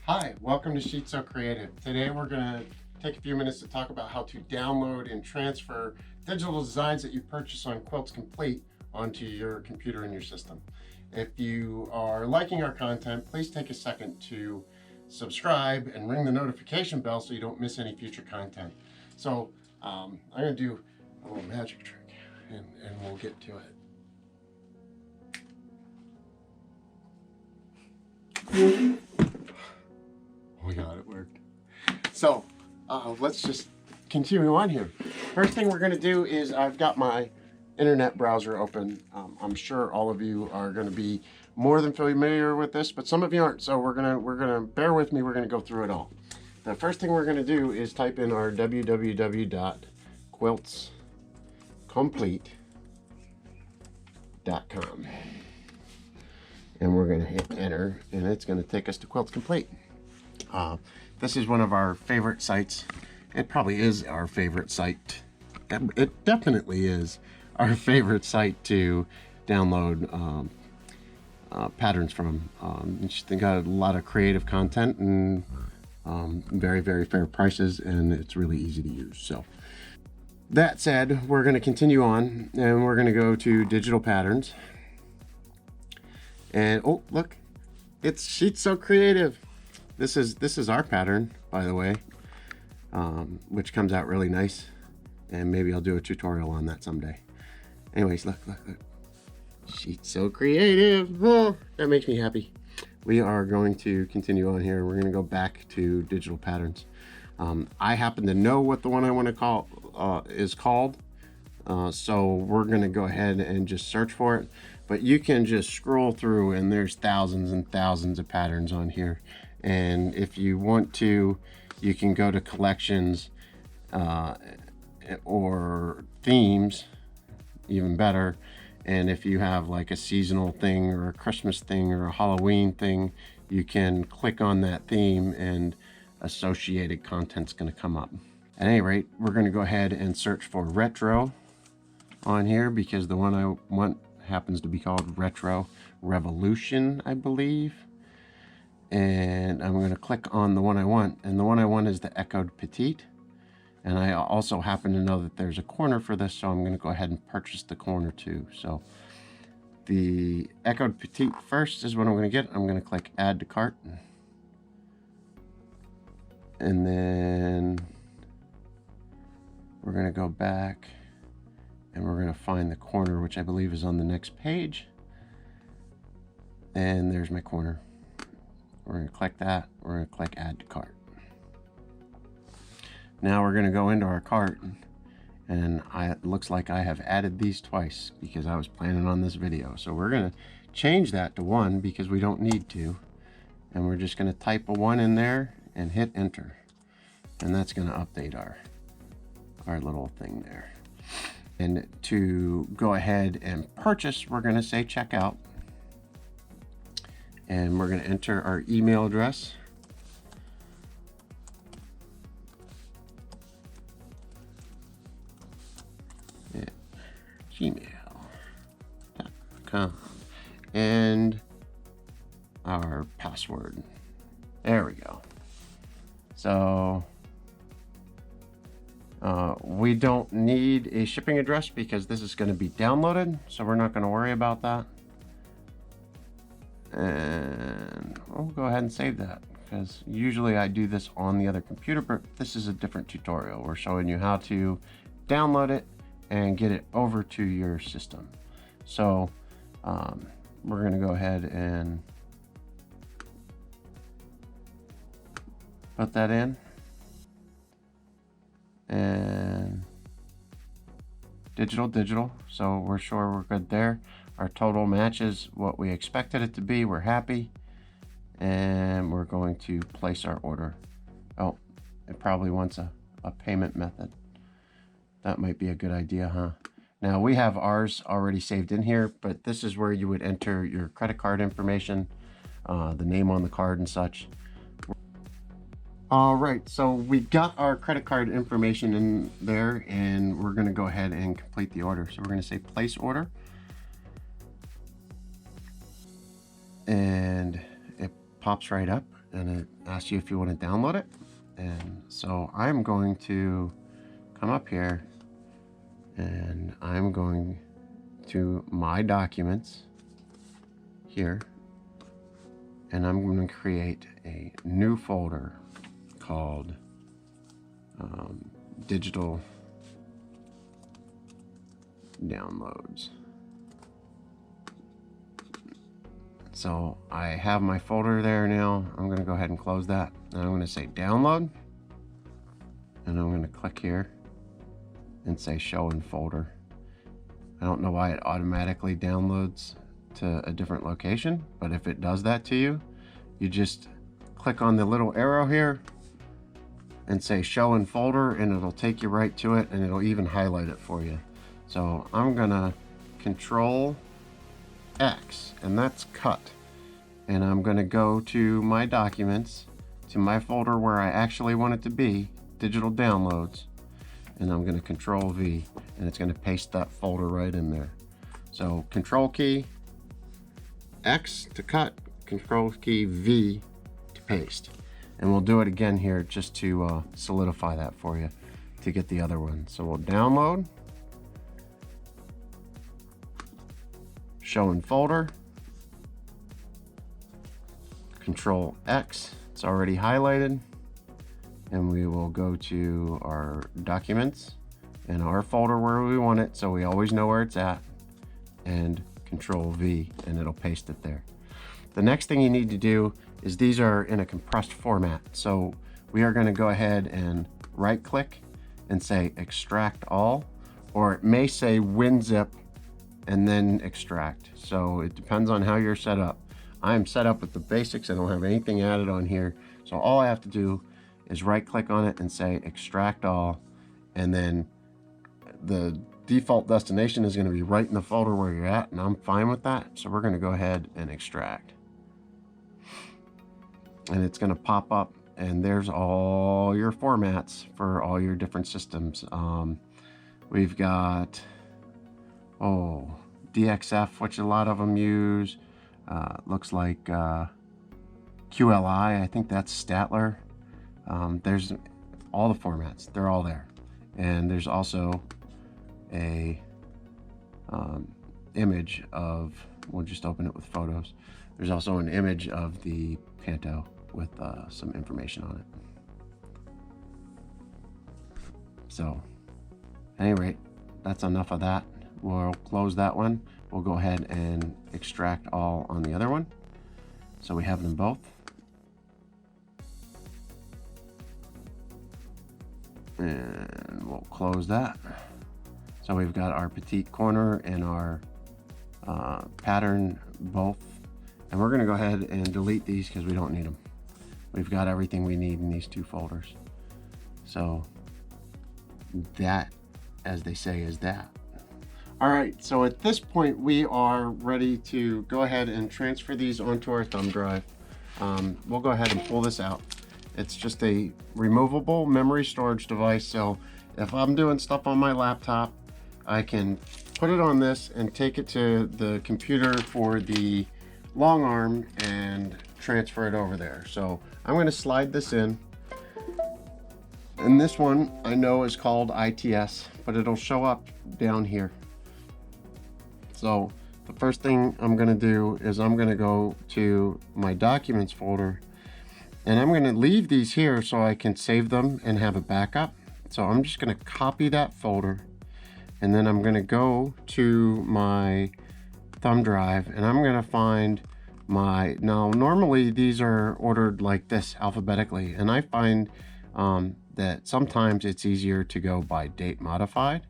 Hi, welcome to Sheet So Creative. Today we're going to take a few minutes to talk about how to download and transfer digital designs that you purchase on Quilts Complete onto your computer and your system. If you are liking our content, please take a second to subscribe and ring the notification bell so you don't miss any future content. So I'm going to do a little magic trick and we'll get to it. Oh my God, it worked. So let's just continue on here. First thing we're going to do is I've got my internet browser open. I'm sure all of you are going to be more than familiar with this, but some of you aren't. So we're gonna bear with me. We're gonna go through it all. The first thing we're gonna do is type in our www.quiltscomplete.com, and we're gonna hit enter, and it's gonna take us to Quilts Complete. This is one of our favorite sites. It probably is our favorite site. It definitely is our favorite site to download patterns from. They got a lot of creative content and very, very fair prices, and it's really easy to use. So that said, we're going to continue on, and we're going to go to digital patterns. And oh, look, it's Sheet So Creative. This is our pattern, by the way, which comes out really nice, and maybe I'll do a tutorial on that someday. Anyways, look. Sheet So Creative. Oh, that makes me happy. We are going to continue on here. We're going to go back to digital patterns. I happen to know what the one I want to call is called, so we're going to go ahead and just search for it. But you can just scroll through, and there's thousands and thousands of patterns on here. And if you want to, you can go to collections or themes, even better. And if you have like a seasonal thing or a Christmas thing or a Halloween thing, you can click on that theme and associated content's going to come up. At any rate, we're going to go ahead and search for retro on here, because the one I want happens to be called Retro Revolution, I believe. And I'm going to click on the one I want, and the one I want is the Echoed Petite. And I also happen to know that there's a corner for this, so I'm going to go ahead and purchase the corner too. So the Echoed Petite first is what I'm going to get. I'm going to click Add to Cart. And then we're going to go back, and we're going to find the corner, which I believe is on the next page. And there's my corner. We're going to click that. We're going to click Add to Cart. Now we're going to go into our cart, and it looks like I have added these twice because I was planning on this video. So we're going to change that to 1 because we don't need to. And we're just going to type a 1 in there and hit enter. And that's going to update our little thing there. And to go ahead and purchase, we're going to say checkout. And we're going to enter our email address. gmail.com and our password. There we go. So we don't need a shipping address because this is going to be downloaded, so we're not going to worry about that. And we'll go ahead and save that, because usually I do this on the other computer, but this is a different tutorial. We're showing you how to download it and get it over to your system. So we're going to go ahead and put that in, and digital, so we're sure we're good there. Our total matches what we expected it to be. We're happy, and we're going to place our order. Oh, it probably wants a payment method. That might be a good idea, huh? Now we have ours already saved in here, but this is where you would enter your credit card information, the name on the card and such. All right, so we got our credit card information in there, and we're gonna go ahead and complete the order. So we're gonna say place order. And it pops right up, and it asks you if you want to download it. And so I'm going to come up here and I'm going to my documents here, and I'm going to create a new folder called digital downloads. So I have my folder there now. I'm going to go ahead and close that. And I'm going to say download. And I'm going to click here and say show in folder. I don't know why it automatically downloads to a different location, but if it does that to you, you just click on the little arrow here and say show in folder, and it'll take you right to it, and it'll even highlight it for you. So I'm going to Control X, and that's cut, and I'm going to go to my documents, to my folder where I actually want it to be, digital downloads, and I'm going to Control V, and it's going to paste that folder right in there. So Control key X to cut, Control key V to paste, and we'll do it again here just to solidify that for you to get the other one. So we'll download, show in folder, Control X, it's already highlighted, and we will go to our documents and our folder where we want it, so we always know where it's at, and Control V, and it'll paste it there. The next thing you need to do is these are in a compressed format, so we are going to go ahead and right click and say extract all, or it may say WinZip and then extract. So it depends on how you're set up. I'm set up with the basics. I don't have anything added on here. So all I have to do is right click on it and say extract all, and then the default destination is going to be right in the folder where you're at, and I'm fine with that. So we're going to go ahead and extract, and it's going to pop up, and there's all your formats for all your different systems. We've got DXF, which a lot of them use. Looks like QLI, I think that's Statler. There's all the formats, they're all there. And there's also a image of, we'll just open it with photos. There's also an image of the Panto with some information on it. So at any rate, that's enough of that. We'll close that one. We'll go ahead and extract all on the other one, so we have them both. And we'll close that. So we've got our petite corner and our pattern both, and we're going to go ahead and delete these because we don't need them. We've got everything we need in these two folders. So that, as they say, is that. All right, so at this point we are ready to go ahead and transfer these onto our thumb drive. We'll go ahead and pull this out. It's just a removable memory storage device, so if I'm doing stuff on my laptop, I can put it on this and take it to the computer for the long arm and transfer it over there. So I'm going to slide this in, and this one I know is called ITS, but it'll show up down here. So the first thing I'm going to do is I'm going to go to my documents folder, and I'm going to leave these here so I can save them and have a backup. So I'm just going to copy that folder, and then I'm going to go to my thumb drive, and I'm going to find my, now normally these are ordered like this alphabetically, and I find that sometimes it's easier to go by date modified.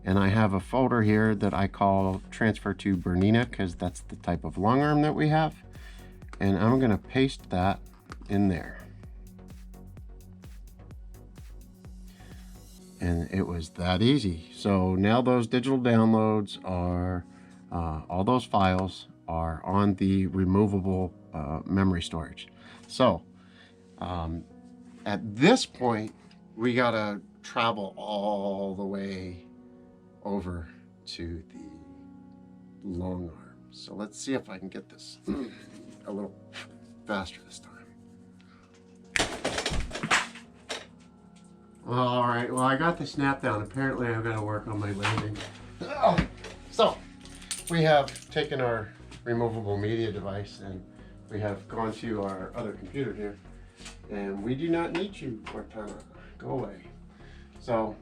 And I have a folder here that I call transfer to Bernina because that's the type of long arm that we have. And I'm going to paste that in there. And it was that easy. So now those digital downloads are, all those files are on the removable memory storage. So at this point, we got to travel all the way over to the long arm. So let's see if I can get this a little faster this time. All right, well, I got the snap down. Apparently I've got to work on my landing. So we have taken our removable media device and we have gone to our other computer here, and we do not need you, Cortana. Go away. So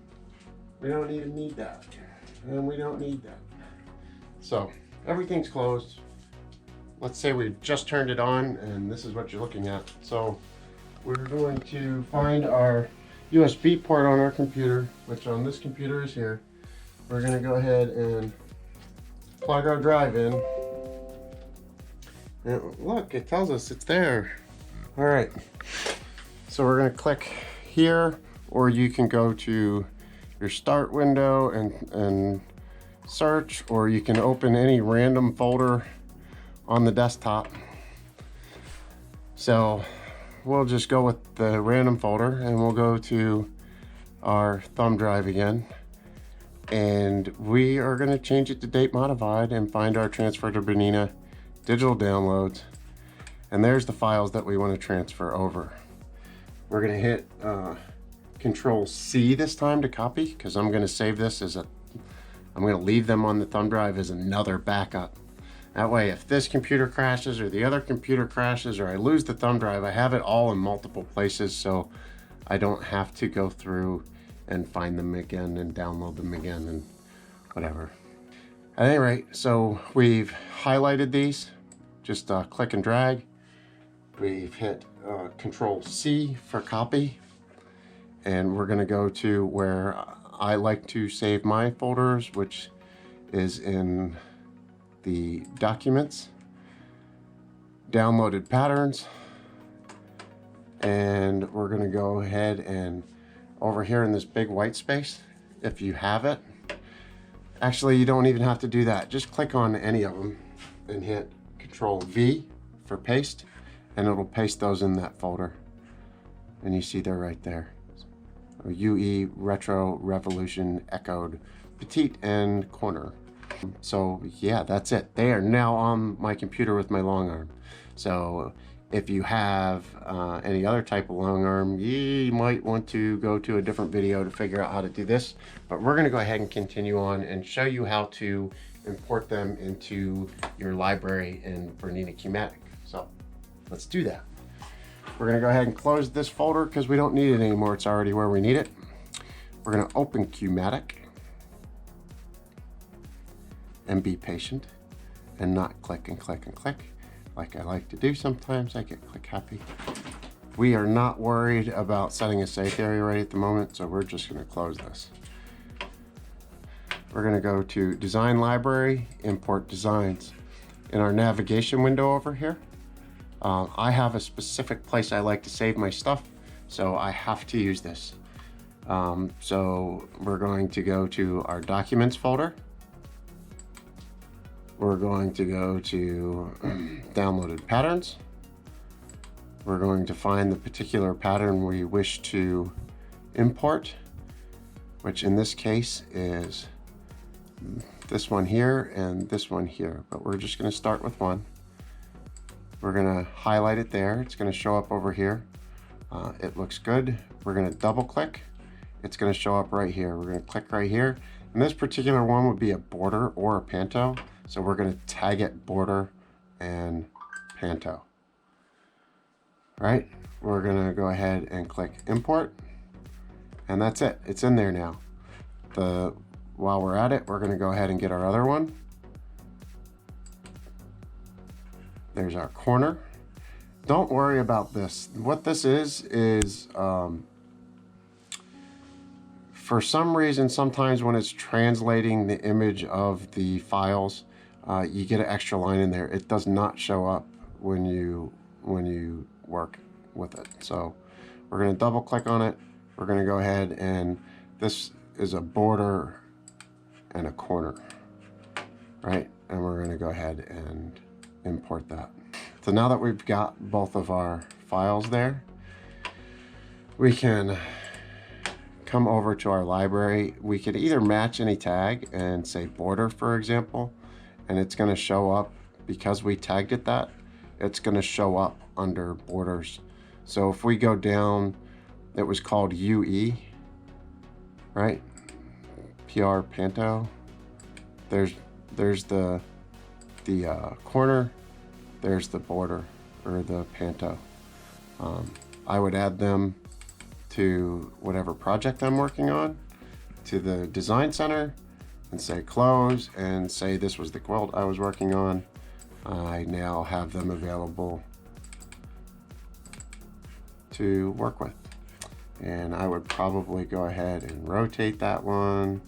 we don't even need that, and we don't need that. So everything's closed. Let's say we just turned it on, and this is what you're looking at. So we're going to find our USB port on our computer, which on this computer is here. We're going to go ahead and plug our drive in. And look, it tells us it's there. All right. So we're going to click here, or you can go to your start window and search, or you can open any random folder on the desktop. So we'll just go with the random folder and we'll go to our thumb drive again, and we are going to change it to date modified and find our transfer to Bernina digital downloads, and there's the files that we want to transfer over. We're going to hit Control C this time to copy, because I'm going to save this as I'm going to leave them on the thumb drive as another backup. That way, if this computer crashes or the other computer crashes or I lose the thumb drive, I have it all in multiple places, so I don't have to go through and find them again and download them again and whatever. At any rate, so we've highlighted these, just click and drag. We've hit Control C for copy, and we're going to go to where I like to save my folders, which is in the documents, downloaded patterns, and we're going to go ahead and over here in this big white space, if you have it, actually you don't even have to do that, just click on any of them and hit Control V for paste, and it'll paste those in that folder, and you see they're right there. UE, Retro, Revolution, Echoed, Petite, and Corner. So yeah, that's it. They are now on my computer with my long arm. So if you have any other type of long arm, you might want to go to a different video to figure out how to do this. But we're going to go ahead and continue on and show you how to import them into your library in Bernina Queumatic. So let's do that. We're going to go ahead and close this folder because we don't need it anymore. It's already where we need it. We're going to open Queumatic and be patient and not click and click and click like I like to do sometimes. I get click happy. We are not worried about setting a safe area right at the moment, so we're just going to close this. We're going to go to Design Library, Import Designs. In our navigation window over here, I have a specific place I like to save my stuff, so I have to use this. So we're going to go to our Documents folder. We're going to go to Downloaded Patterns. We're going to find the particular pattern we wish to import, which in this case is this one here and this one here, but we're just going to start with one. We're going to highlight it there. It's going to show up over here. It looks good. We're going to double click. It's going to show up right here. We're going to click right here. And this particular one would be a border or a panto. So we're going to tag it border and panto. All right. We're going to go ahead and click import. And that's it. It's in there now. While we're at it, we're going to go ahead and get our other one. There's our corner. Don't worry about this. What this is for some reason, sometimes when it's translating the image of the files, you get an extra line in there. It does not show up when you work with it. So we're going to double click on it. We're going to go ahead, and this is a border and a corner, right? And we're going to go ahead and import that. So now that we've got both of our files there, we can come over to our library. We could either match any tag and say border, for example, and it's going to show up, because we tagged it that, it's going to show up under borders. So if we go down, it was called UE. right? PR Panto. There's the corner. There's the border, or the Panto. I would add them to whatever project I'm working on, to the design center, and say close, and say this was the quilt I was working on. I now have them available to work with. And I would probably go ahead and rotate that one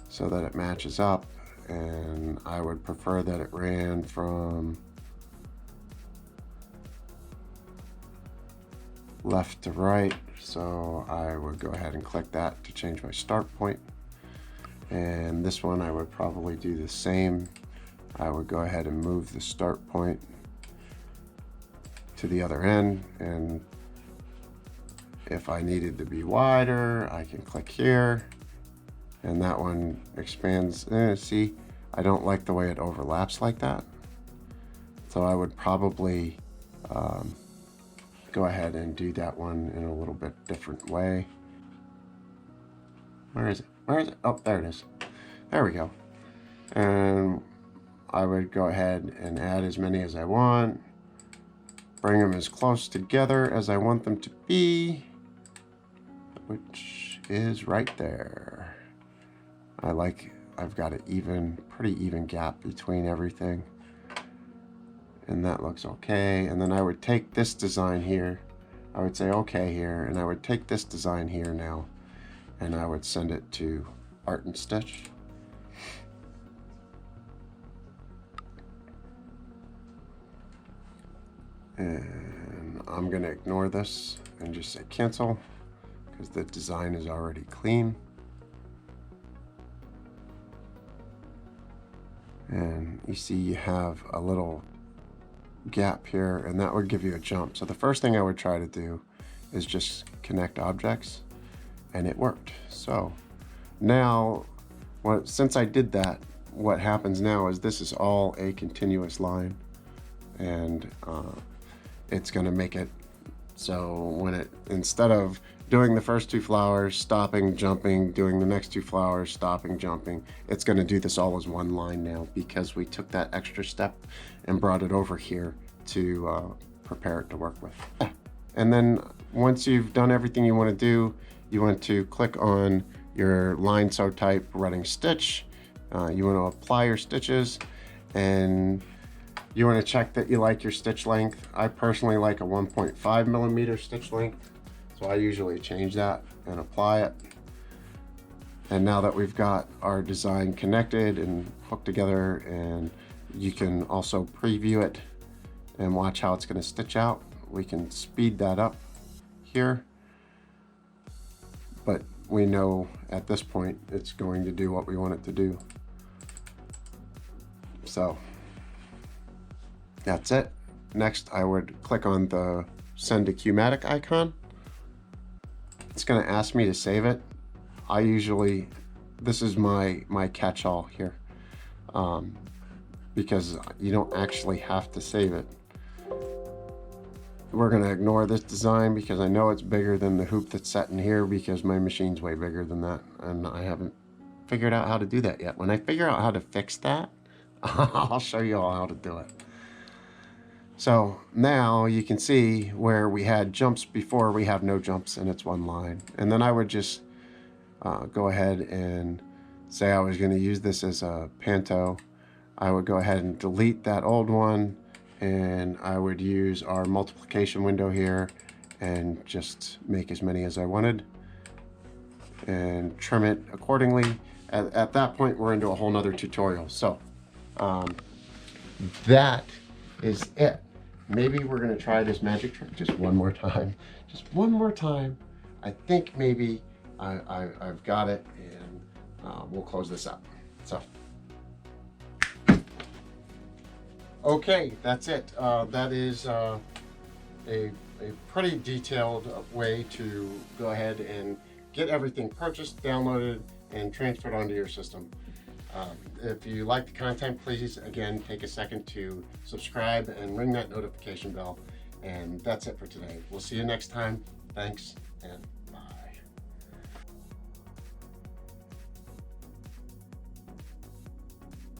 so that it matches up, and I would prefer that it ran from left to right, so I would go ahead and click that to change my start point. And this one I would probably do the same. I would go ahead and move the start point to the other end, and if I needed to be wider, I can click here, and that one expands. See, I don't like the way it overlaps like that, so I would probably go ahead and do that one in a little bit different way. Where is it? Where is it? Oh, there it is. There we go. And I would go ahead and add as many as I want, bring them as close together as I want them to be, which is right there. I've got an pretty even gap between everything, and that looks okay. And then I would take this design here, I would say okay here, and I would take this design here now, and I would send it to Art and Stitch. And I'm going to ignore this and just say cancel, because the design is already clean. And you see you have a little gap here, and that would give you a jump. So the first thing I would try to do is just connect objects, and it worked. So now, since I did that, what happens now is this is all a continuous line, and it's going to make it so when instead of doing the first two flowers, stopping, jumping, doing the next two flowers, stopping, jumping, it's going to do this all as one line now, because we took that extra step and brought it over here to prepare it to work with. And then once you've done everything you want to do, you want to click on your line sew type running stitch. You want to apply your stitches, and you want to check that you like your stitch length. I personally like a 1.5 millimeter stitch length, so I usually change that and apply it. And now that we've got our design connected and hooked together, and you can also preview it and watch how it's going to stitch out, we can speed that up here. But we know at this point it's going to do what we want it to do. So that's it. Next, I would click on the send to Qmatic icon. It's going to ask me to save it. This is my catch-all here, because you don't actually have to save it. We're going to ignore this design because I know it's bigger than the hoop that's set in here, because my machine's way bigger than that, and I haven't figured out how to do that yet. When I figure out how to fix that, I'll show you all how to do it. So now you can see where we had jumps before, we have no jumps, and it's one line. And then I would just go ahead and say I was going to use this as a panto. I would go ahead and delete that old one, and I would use our multiplication window here and just make as many as I wanted and trim it accordingly. At that point, we're into a whole nother tutorial. So that is it. Maybe we're going to try this magic trick just one more time. Just one more time. I think maybe I've got it, and we'll close this up. So, okay, that's it. That is a pretty detailed way to go ahead and get everything purchased, downloaded, and transferred onto your system. If you like the content, please, again, take a second to subscribe and ring that notification bell. And that's it for today. We'll see you next time. Thanks, and